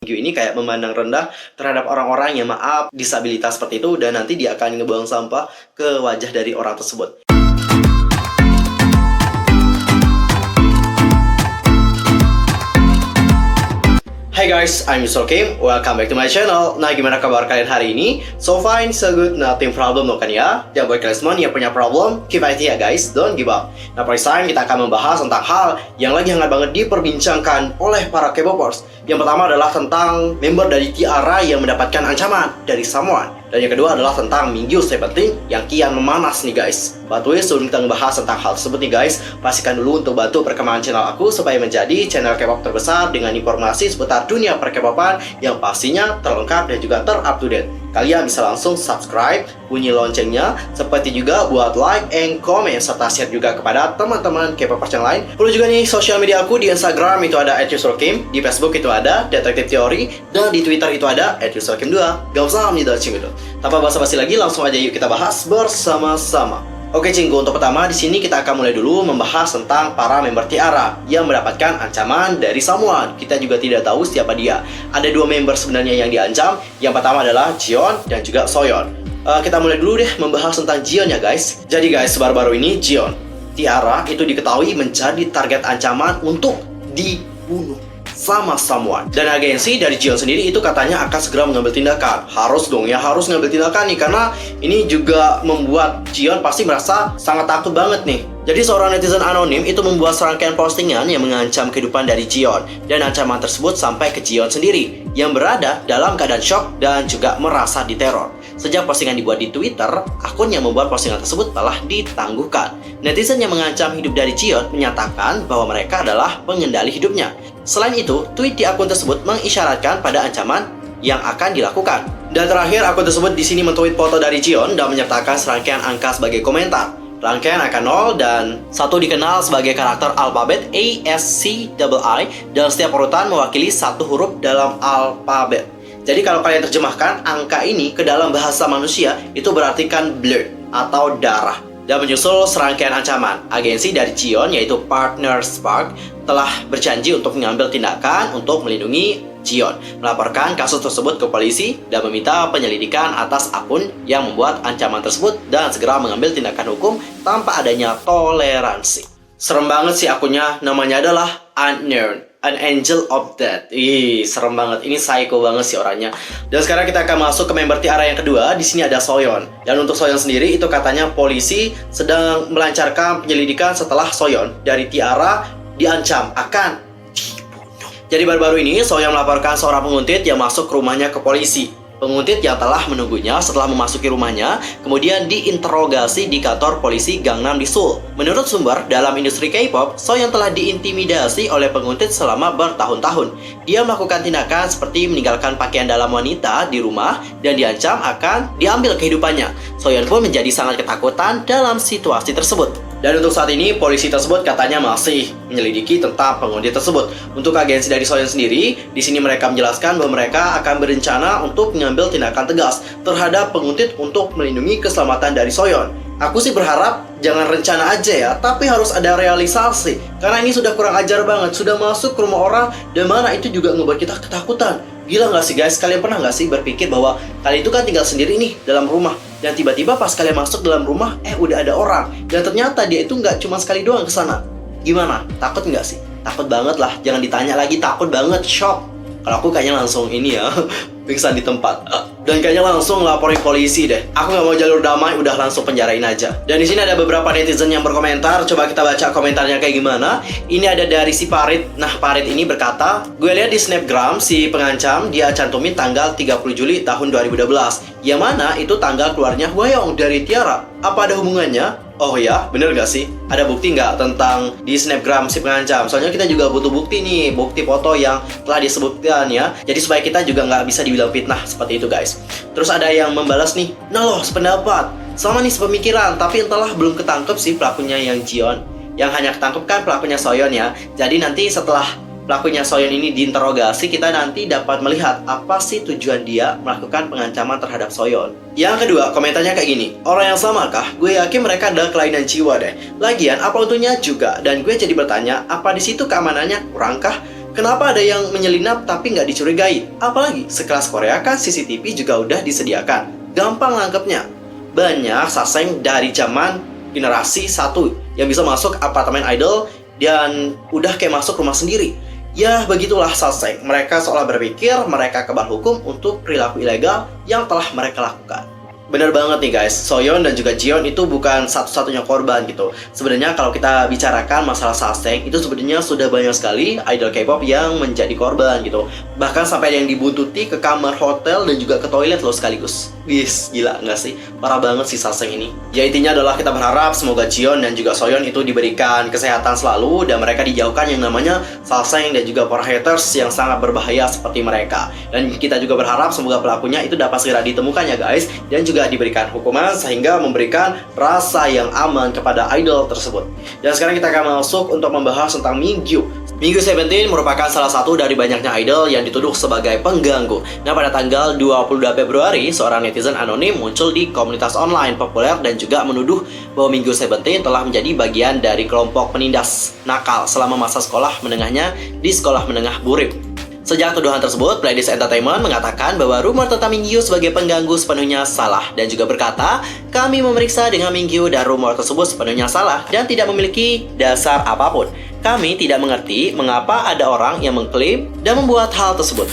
Minggu ini kayak memandang rendah terhadap orang-orang yang maaf disabilitas seperti itu, dan nanti dia akan ngebuang sampah ke wajah dari orang tersebut. Hai guys, I'm Mr. Kim. Welcome back to my channel. Nah, gimana kabar kalian hari ini? So fine, so good, nothing problem no kan ya? Dan buat kalian semua yang punya problem, keep it ya guys, don't give up. Nah, for this time kita akan membahas tentang hal yang lagi hangat banget diperbincangkan oleh para K-popers. Yang pertama adalah tentang member dari T-ara yang mendapatkan ancaman dari someone. Dan yang kedua adalah tentang Mingyu 17 yang kian memanas nih guys. But sebelum kita membahas tentang hal tersebut nih guys, pastikan dulu untuk bantu perkembangan channel aku supaya menjadi channel K-pop terbesar dengan informasi seputar dunia per-K-popan yang pastinya terlengkap dan juga ter-up-to-date. Kalian bisa langsung subscribe, bunyi loncengnya, seperti juga buat like and comment, serta share juga kepada teman-teman K-popers yang lain. Perlu juga nih sosial media aku di Instagram itu ada @yusurkim, di Facebook itu ada Detektif Teori, dan di Twitter itu ada @yusurkim2. Gak usah menjudging gitu. Tanpa basa-basi lagi, langsung aja yuk kita bahas bersama-sama. Oke cinggu, untuk pertama di sini kita akan mulai dulu membahas tentang para member T-ara yang mendapatkan ancaman dari someone. Kita juga tidak tahu siapa dia. Ada dua member sebenarnya yang diancam. Yang pertama adalah Jion dan juga Soyeon. Kita mulai dulu deh membahas tentang Jion ya guys. Jadi guys, baru-baru ini Jion T-ara itu diketahui menjadi target ancaman untuk dibunuh sama someone. Dan agensi dari Jion sendiri itu katanya akan segera mengambil tindakan. Harus dong ya, harus ngambil tindakan nih, karena ini juga membuat Jion pasti merasa sangat takut banget nih. Jadi seorang netizen anonim itu membuat serangkaian postingan yang mengancam kehidupan dari Jion. Dan ancaman tersebut sampai ke Jion sendiri yang berada dalam keadaan shock dan juga merasa diteror. Sejak postingan dibuat di Twitter, akun yang membuat postingan tersebut telah ditangguhkan. Netizen yang mengancam hidup dari Jion menyatakan bahwa mereka adalah pengendali hidupnya. Selain itu, tweet di akun tersebut mengisyaratkan pada ancaman yang akan dilakukan. Dan terakhir, akun tersebut di sini mentweet foto dari Jion dan menyertakan serangkaian angka sebagai komentar. Rangkaian angka 0 dan 1 dikenal sebagai karakter alfabet A, S, C, I, dan setiap urutan mewakili satu huruf dalam alfabet. Jadi kalau kalian terjemahkan angka ini ke dalam bahasa manusia, itu berartikan blood atau darah. Dan menyusul serangkaian ancaman, agensi dari Jion yaitu Partner Spark telah berjanji untuk mengambil tindakan untuk melindungi Jion, melaporkan kasus tersebut ke polisi dan meminta penyelidikan atas akun yang membuat ancaman tersebut dan segera mengambil tindakan hukum tanpa adanya toleransi. Serem banget sih akunnya, namanya adalah Unknown, An Angel of Death. Ih, serem banget. Ini psycho banget sih orangnya. Dan sekarang kita akan masuk ke member T-ara yang kedua. Di sini ada Soyeon. Dan untuk Soyeon sendiri itu katanya polisi sedang melancarkan penyelidikan setelah Soyeon dari T-ara diancam akan dibunuh. Jadi baru-baru ini Soyeon melaporkan seorang penguntit yang masuk ke rumahnya ke polisi. Penguntit yang telah menunggunya setelah memasuki rumahnya kemudian diinterogasi di kantor polisi Gangnam di Seoul. Menurut sumber dalam industri K-pop, Soyeon telah diintimidasi oleh penguntit selama bertahun-tahun. Dia melakukan tindakan seperti meninggalkan pakaian dalam wanita di rumah dan diancam akan diambil kehidupannya. Soyeon pun menjadi sangat ketakutan dalam situasi tersebut. Dan untuk saat ini, polisi tersebut katanya masih menyelidiki tentang penguntit tersebut. Untuk agensi dari Soyeon sendiri, di sini mereka menjelaskan bahwa mereka akan berencana untuk mengambil tindakan tegas terhadap penguntit untuk melindungi keselamatan dari Soyeon. Aku sih berharap jangan rencana aja ya, tapi harus ada realisasi. Karena ini sudah kurang ajar banget, sudah masuk ke rumah orang, dan mana itu juga ngebuat kita ketakutan. Gila nggak sih guys, kalian pernah nggak sih berpikir bahwa kalian itu kan tinggal sendiri nih dalam rumah, dan tiba-tiba pas kalian masuk dalam rumah, udah ada orang, dan ternyata dia itu nggak cuma sekali doang ke sana. Gimana? Takut nggak sih? Takut banget lah, jangan ditanya lagi, takut banget, shock. Kalau aku kayaknya langsung ini ya, pingsan di tempat. Dan kayaknya langsung laporin polisi deh. Aku nggak mau jalur damai, udah langsung penjarain aja. Dan di sini ada beberapa netizen yang berkomentar. Coba kita baca komentarnya kayak gimana. Ini ada dari si Parit. Nah, Parit ini berkata, gue lihat di snapgram si pengancam dia cantumin tanggal 30 Juli tahun 2012. Yang mana itu tanggal keluarnya Hwayoung dari T-ara. Apa ada hubungannya? Oh ya, bener gak sih? Ada bukti nggak tentang di snapgram si pengancam? Soalnya kita juga butuh bukti nih, bukti foto yang telah disebutkan ya. Jadi supaya kita juga nggak bisa dibilang fitnah seperti itu guys. Terus ada yang membalas nih, nah loh sependapat, sama nih sepemikiran, tapi entahlah belum ketangkep sih pelakunya yang Jion. Yang hanya ketangkep kan pelakunya Soyeon ya. Jadi nanti setelah pelakunya Soyeon ini diinterogasi, kita nanti dapat melihat apa sih tujuan dia melakukan pengancaman terhadap Soyeon. Yang kedua, komentarnya kayak gini, orang yang samakah? Gue yakin mereka adalah kelainan jiwa deh. Lagian, apa untungnya juga? Dan gue jadi bertanya, apa di situ keamanannya kurangkah? Kenapa ada yang menyelinap tapi nggak dicurigai? Apalagi sekelas Korea kan CCTV juga udah disediakan. Gampang nangkepnya. Banyak saseng dari zaman generasi 1 yang bisa masuk apartemen idol dan udah kayak masuk rumah sendiri. Ya begitulah saseng. Mereka seolah berpikir mereka kebal hukum untuk perilaku ilegal yang telah mereka lakukan. Bener banget nih guys, Soyeon dan juga Jiyeon itu bukan satu-satunya korban gitu. Sebenarnya kalau kita bicarakan masalah saseng, itu sebenarnya sudah banyak sekali idol K-pop yang menjadi korban gitu. Bahkan sampai ada yang dibuntuti ke kamar hotel dan juga ke toilet loh sekaligus. Wis, gila nggak sih? Parah banget sih saseng ini. Ya intinya adalah kita berharap semoga Jiyeon dan juga Soyeon itu diberikan kesehatan selalu dan mereka dijauhkan yang namanya saseng dan juga para haters yang sangat berbahaya seperti mereka. Dan kita juga berharap semoga pelakunya itu dapat segera ditemukan ya guys, dan juga diberikan hukuman sehingga memberikan rasa yang aman kepada idol tersebut. Dan sekarang kita akan masuk untuk membahas tentang Mingyu. Mingyu 17 merupakan salah satu dari banyaknya idol yang dituduh sebagai pengganggu. Nah, pada tanggal 22 Februari, seorang netizen anonim muncul di komunitas online populer dan juga menuduh bahwa Mingyu 17 telah menjadi bagian dari kelompok penindas nakal selama masa sekolah menengahnya di sekolah menengah Burim. Sejak tuduhan tersebut, Pledis Entertainment mengatakan bahwa rumor tentang Mingyu sebagai pengganggu sepenuhnya salah dan juga berkata, kami memeriksa dengan Mingyu dan rumor tersebut sepenuhnya salah dan tidak memiliki dasar apapun. Kami tidak mengerti mengapa ada orang yang mengklaim dan membuat hal tersebut.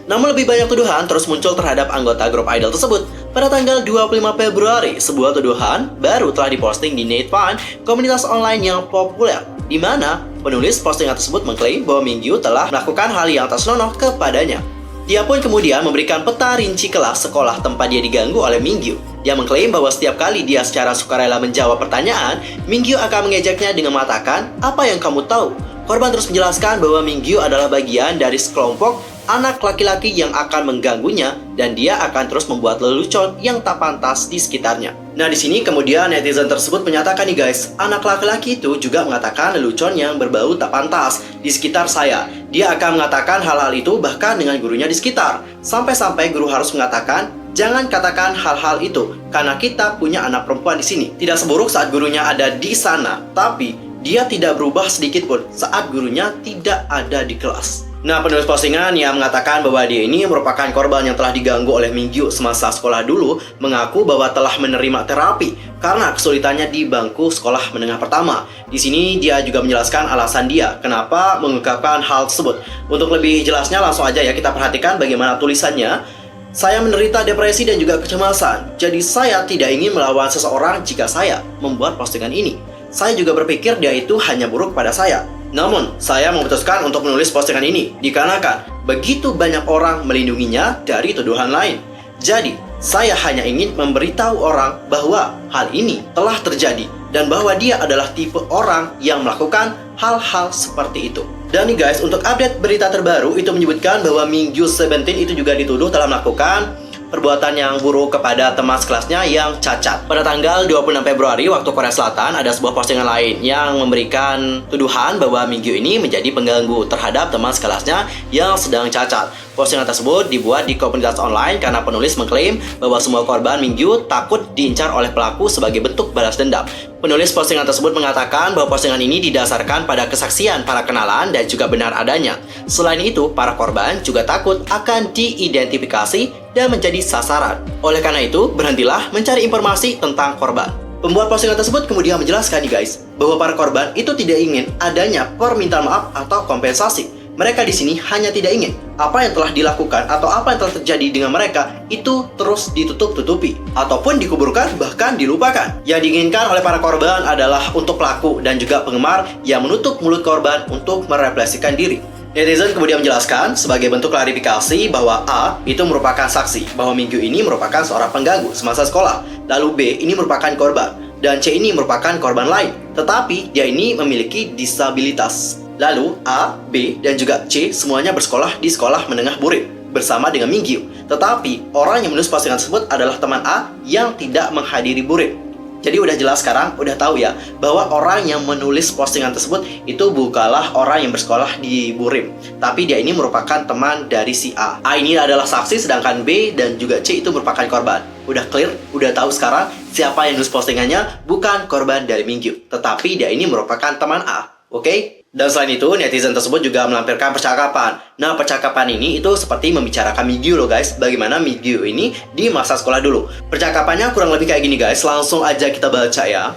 Namun lebih banyak tuduhan terus muncul terhadap anggota grup idol tersebut. Pada tanggal 25 Februari, sebuah tuduhan baru telah diposting di Netfan, komunitas online yang populer, di mana penulis postingan tersebut mengklaim bahwa Mingyu telah melakukan hal yang tak senonoh kepadanya. Dia pun kemudian memberikan peta rinci kelas sekolah tempat dia diganggu oleh Mingyu. Dia mengklaim bahwa setiap kali dia secara sukarela menjawab pertanyaan, Mingyu akan mengejeknya dengan mengatakan, "Apa yang kamu tahu?" Korban terus menjelaskan bahwa Mingyu adalah bagian dari sekelompok anak laki-laki yang akan mengganggunya dan dia akan terus membuat lelucon yang tak pantas di sekitarnya. Nah, di sini kemudian netizen tersebut menyatakan nih guys, anak laki-laki itu juga mengatakan lelucon yang berbau tak pantas di sekitar saya. Dia akan mengatakan hal-hal itu bahkan dengan gurunya di sekitar. Sampai-sampai guru harus mengatakan, jangan katakan hal-hal itu karena kita punya anak perempuan di sini. Tidak seburuk saat gurunya ada di sana, tapi dia tidak berubah sedikit pun saat gurunya tidak ada di kelas. Nah, penulis postingan yang mengatakan bahwa dia ini merupakan korban yang telah diganggu oleh Mingyu semasa sekolah dulu mengaku bahwa telah menerima terapi karena kesulitannya di bangku sekolah menengah pertama. Di sini dia juga menjelaskan alasan dia kenapa mengungkapkan hal tersebut. Untuk lebih jelasnya langsung aja ya kita perhatikan bagaimana tulisannya. Saya menderita depresi dan juga kecemasan. Jadi saya tidak ingin melawan seseorang jika saya membuat postingan ini. Saya juga berpikir dia itu hanya buruk pada saya. Namun, saya memutuskan untuk menulis postingan ini dikarenakan begitu banyak orang melindunginya dari tuduhan lain. Jadi, saya hanya ingin memberitahu orang bahwa hal ini telah terjadi dan bahwa dia adalah tipe orang yang melakukan hal-hal seperti itu. Dan nih guys, untuk update berita terbaru itu menyebutkan bahwa Mingyu 17 itu juga dituduh telah melakukan perbuatan yang buruk kepada teman sekelasnya yang cacat. Pada tanggal 26 Februari waktu Korea Selatan, ada sebuah postingan lain yang memberikan tuduhan bahwa Mingyu ini menjadi pengganggu terhadap teman sekelasnya yang sedang cacat. Postingan tersebut dibuat di komunitas online karena penulis mengklaim bahwa semua korban Mingyu takut diincar oleh pelaku sebagai bentuk balas dendam. Penulis postingan tersebut mengatakan bahwa postingan ini didasarkan pada kesaksian para kenalan dan juga benar adanya. Selain itu, para korban juga takut akan diidentifikasi dan menjadi sasaran. Oleh karena itu, berhentilah mencari informasi tentang korban. Pembuat postingan tersebut kemudian menjelaskan nih guys, bahwa para korban itu tidak ingin adanya permintaan maaf atau kompensasi. Mereka di sini hanya tidak ingin apa yang telah dilakukan atau apa yang telah terjadi dengan mereka itu terus ditutup-tutupi ataupun dikuburkan bahkan dilupakan. Yang diinginkan oleh para korban adalah untuk pelaku dan juga penggemar yang menutup mulut korban untuk merefleksikan diri. Netizen kemudian menjelaskan sebagai bentuk klarifikasi bahwa A itu merupakan saksi bahwa Mingyu ini merupakan seorang pengganggu semasa sekolah, lalu B ini merupakan korban, dan C ini merupakan korban lain, tetapi dia ini memiliki disabilitas. Lalu A, B, dan juga C semuanya bersekolah di sekolah menengah Burim bersama dengan Mingyu. Tetapi orang yang menulis postingan tersebut adalah teman A yang tidak menghadiri Burim. Jadi udah jelas sekarang, udah tahu ya bahwa orang yang menulis postingan tersebut itu bukanlah orang yang bersekolah di Burim, tapi dia ini merupakan teman dari si A. A ini adalah saksi sedangkan B dan juga C itu merupakan korban. Udah clear? Udah tahu sekarang siapa yang nulis postingannya bukan korban dari Mingyu, tetapi dia ini merupakan teman A. Oke? Dan selain itu, netizen tersebut juga melampirkan percakapan. Nah, percakapan ini itu seperti membicarakan Mingyu loh guys. Bagaimana Mingyu ini di masa sekolah dulu. Percakapannya kurang lebih kayak gini guys. Langsung aja kita baca ya.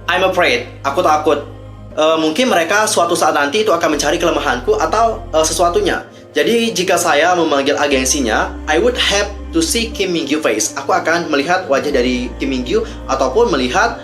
I'm afraid, aku takut. Mungkin mereka suatu saat nanti itu akan mencari kelemahanku atau sesuatunya. Jadi jika saya memanggil agensinya, I would have to see Kim Mingyu face. Aku akan melihat wajah dari Kim Mingyu ataupun melihat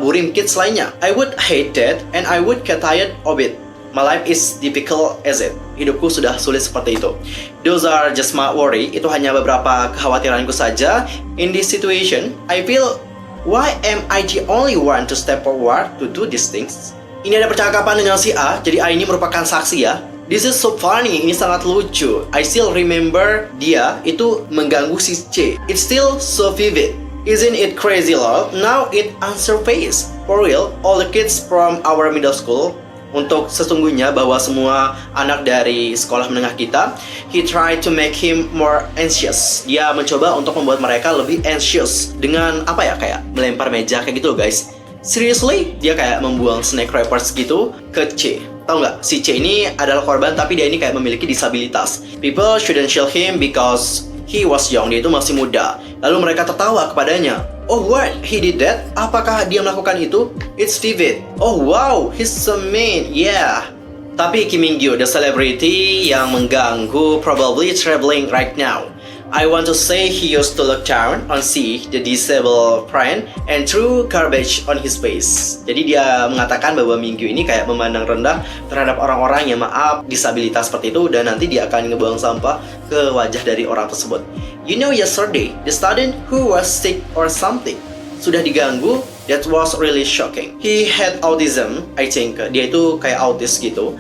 burim kids lainnya. I would hate that and I would get tired of it. My life is difficult as it. Hidupku sudah sulit seperti itu. Those are just my worry. Itu hanya beberapa kekhawatiranku saja. In this situation, I feel, why am I the only one to step forward to do these things? Ini ada percakapan dengan si A. Jadi A ini merupakan saksi ya. This is so funny. Ini sangat lucu. I still remember dia itu mengganggu si C. It's still so vivid. Isn't it crazy love? Now it unsurfaced. For real, all the kids from our middle school. Untuk sesungguhnya bahwa semua anak dari sekolah menengah kita, he tried to make him more anxious. Dia mencoba untuk membuat mereka lebih anxious dengan apa ya, kayak melempar meja kayak gitu loh guys. Seriously, dia kayak membuang snack wrappers gitu ke C. Tahu nggak? Si C ini adalah korban tapi dia ini kayak memiliki disabilitas. People shouldn't shield him because he was young. Dia itu masih muda. Lalu mereka tertawa kepadanya. Oh what? He did that? Apakah dia melakukan itu? It's vivid. Oh wow, he's so mean. Yeah. Tapi Kim Mingyu, the celebrity yang mengganggu, probably traveling right now. I want to say he used to look down on C, the disabled friend, and threw garbage on his face. Jadi dia mengatakan bahwa Mingyu ini kayak memandang rendah terhadap orang-orang yang maaf disabilitas seperti itu, dan nanti dia akan ngebuang sampah ke wajah dari orang tersebut. You know, yesterday, the student who was sick or something sudah diganggu. That was really shocking. He had autism, I think. Dia itu kayak autis gitu.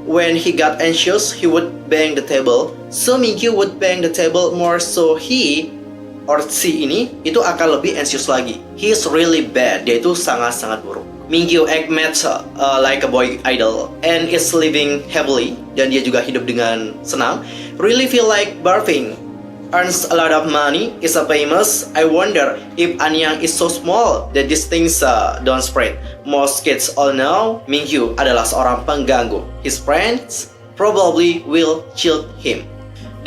When he got anxious, he would bang the table. So Mingyu would bang the table more, so he or she ini itu akan lebih anxious lagi. He's really bad. Dia itu sangat-sangat buruk. Mingyu act mad like a boy idol and is living happily, dan dia juga hidup dengan senang. Really feel like barfing. Earns a lot of money, is a famous. I wonder if Anyang is so small that these things don't spread. Most kids all know Mingyu adalah seorang pengganggu. His friends probably will shield him.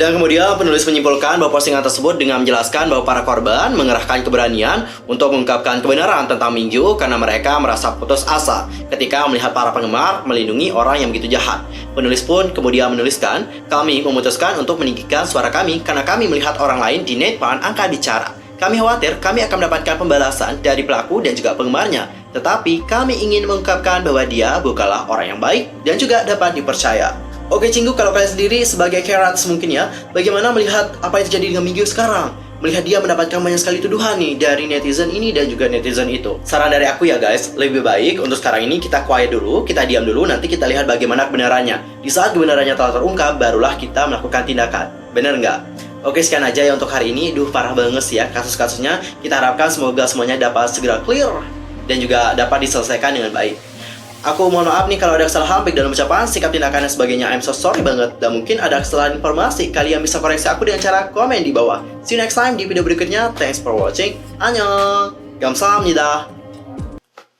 Dan kemudian penulis menyimpulkan bahwa postingan tersebut dengan menjelaskan bahwa para korban mengerahkan keberanian untuk mengungkapkan kebenaran tentang Mingyu karena mereka merasa putus asa ketika melihat para penggemar melindungi orang yang begitu jahat. Penulis pun kemudian menuliskan, kami memutuskan untuk meninggikan suara kami karena kami melihat orang lain di netpan angkat bicara. Kami khawatir kami akan mendapatkan pembalasan dari pelaku dan juga penggemarnya. Tetapi kami ingin mengungkapkan bahwa dia bukanlah orang yang baik dan juga dapat dipercaya. Oke Cinggu, kalau kalian sendiri sebagai Karats mungkin ya, bagaimana melihat apa yang terjadi dengan Mingyu sekarang? Melihat dia mendapatkan banyak sekali tuduhan nih dari netizen ini dan juga netizen itu. Saran dari aku ya guys, lebih baik untuk sekarang ini kita quiet dulu, kita diam dulu, nanti kita lihat bagaimana kebenarannya. Di saat kebenarannya telah terungkap, barulah kita melakukan tindakan. Bener nggak? Oke, sekian aja ya untuk hari ini. Parah banget sih ya kasus-kasusnya. Kita harapkan semoga semuanya dapat segera clear dan juga dapat diselesaikan dengan baik. Aku mohon maaf nih kalau ada kesalahan baik dalam ucapan, sikap, tindakan, dan sebagainya. I'm so sorry banget. Dan mungkin ada kesalahan informasi. Kalian bisa koreksi aku dengan cara komen di bawah. See you next time di video berikutnya. Thanks for watching. Annyeong. Kamsahamnida.